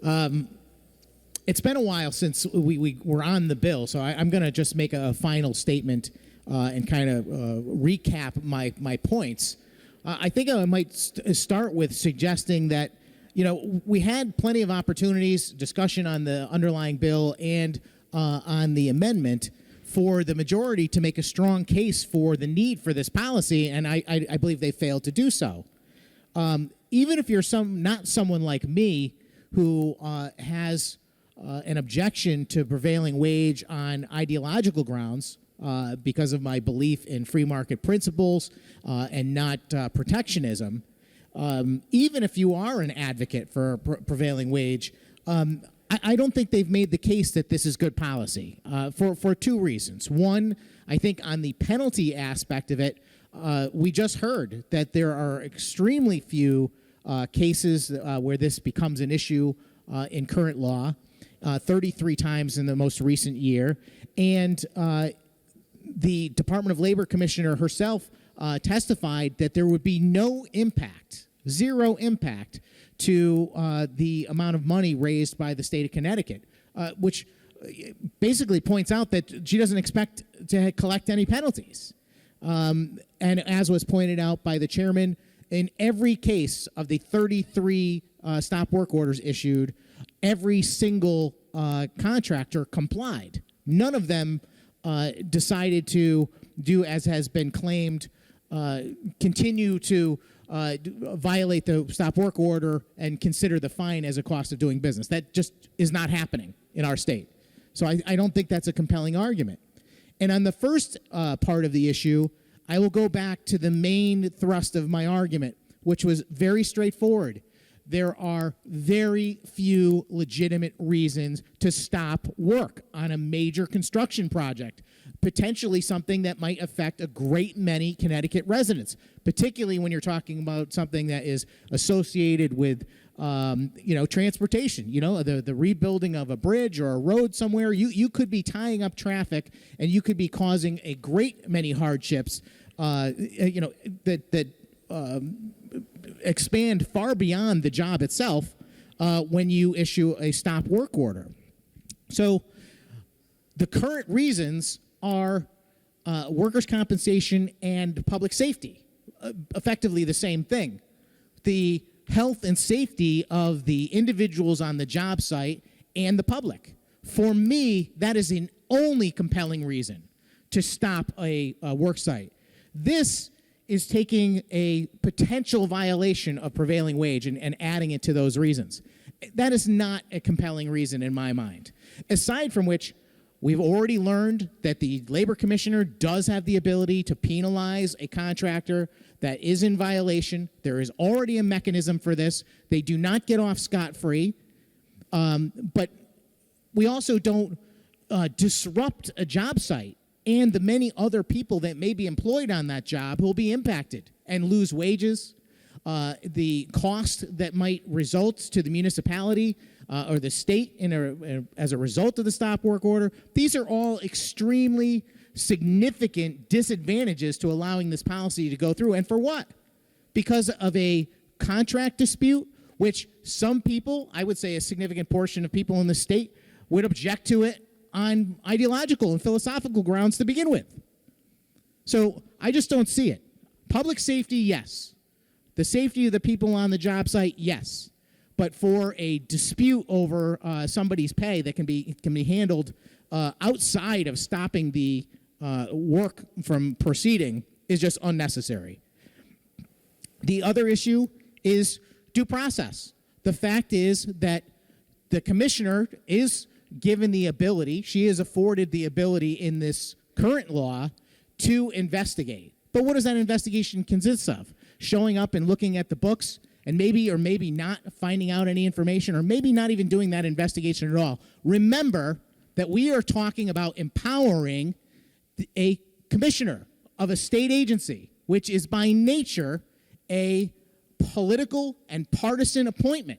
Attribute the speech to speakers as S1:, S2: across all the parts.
S1: It's been a while since we were on the bill, so I'm going to just make a final statement and kind of recap my points. I think I might start with suggesting that, we had plenty of opportunities, discussion on the underlying bill and on the amendment for the majority to make a strong case for the need for this policy, and I believe they failed to do so. Even if you're not someone like me who has an objection to prevailing wage on ideological grounds because of my belief in free market principles and not protectionism, even if you are an advocate for prevailing wage, I don't think they've made the case that this is good policy for two reasons. One, I think on the penalty aspect of it, we just heard that there are extremely few cases where this becomes an issue in current law, 33 times in the most recent year. And the Department of Labor Commissioner herself testified that there would be no impact, zero impact, to the amount of money raised by the state of Connecticut, which basically points out that she doesn't expect to collect any penalties. And as was pointed out by the chairman, in every case of the 33 stop work orders issued, every single contractor complied. None of them decided to do as has been claimed, continue to violate the stop work order and consider the fine as a cost of doing business. That just is not happening in our state. So I don't think that's a compelling argument. And on the first part of the issue, I will go back to the main thrust of my argument, which was very straightforward. There are very few legitimate reasons to stop work on a major construction project, potentially something that might affect a great many Connecticut residents, particularly when you're talking about something that is associated with transportation, the rebuilding of a bridge or a road somewhere. You could be tying up traffic and you could be causing a great many hardships, that expand far beyond the job itself when you issue a stop work order. So the current reasons are workers' compensation and public safety, effectively the same thing. The health and safety of the individuals on the job site and the public. For me, that is the only compelling reason to stop a work site. This is taking a potential violation of prevailing wage and adding it to those reasons. That is not a compelling reason in my mind. Aside from which, we've already learned that the labor commissioner does have the ability to penalize a contractor that is in violation. There is already a mechanism for this. They do not get off scot-free. But we also don't disrupt a job site and the many other people that may be employed on that job who will be impacted and lose wages. The cost that might result to the municipality or the state as a result of the stop work order. These are all extremely significant disadvantages to allowing this policy to go through. And for what? Because of a contract dispute, which some people, I would say a significant portion of people in the state, would object to it on ideological and philosophical grounds to begin with. So I just don't see it. Public safety, yes. The safety of the people on the job site, yes. But for a dispute over somebody's pay that can be handled outside of stopping the work from proceeding is just unnecessary. The other issue is due process. The fact is that the commissioner is given the ability, she is afforded the ability in this current law to investigate. But what does that investigation consist of? Showing up and looking at the books and maybe or maybe not finding out any information or maybe not even doing that investigation at all. Remember that we are talking about empowering a commissioner of a state agency, which is by nature a political and partisan appointment.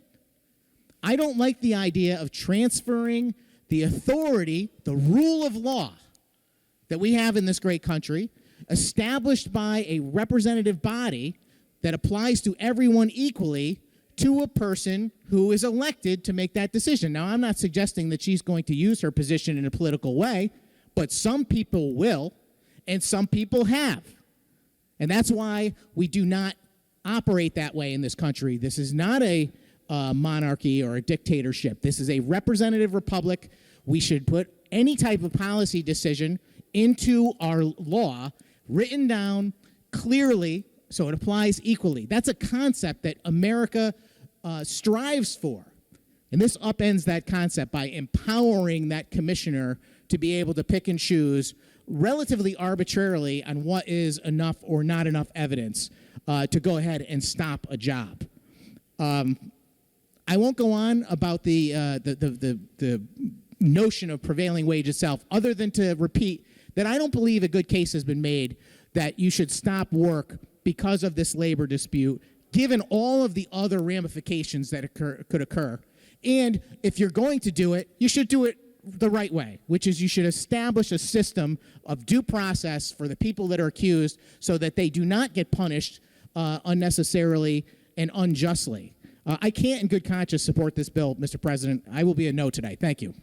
S1: I don't like the idea of transferring the authority, the rule of law that we have in this great country, established by a representative body that applies to everyone equally, to a person who is elected to make that decision. Now, I'm not suggesting that she's going to use her position in a political way, but some people will, and some people have. And that's why we do not operate that way in this country. This is not a monarchy or a dictatorship. This is a representative republic. We should put any type of policy decision into our law, written down clearly so it applies equally. That's a concept that America strives for. And this upends that concept by empowering that commissioner to be able to pick and choose relatively arbitrarily on what is enough or not enough evidence to go ahead and stop a job. I won't go on about the notion of prevailing wage itself, other than to repeat that I don't believe a good case has been made that you should stop work because of this labor dispute, given all of the other ramifications that could occur. And if you're going to do it, you should do it the right way, which is you should establish a system of due process for the people that are accused so that they do not get punished unnecessarily and unjustly. I can't in good conscience support this bill, Mr. President. I will be a no today. Thank you.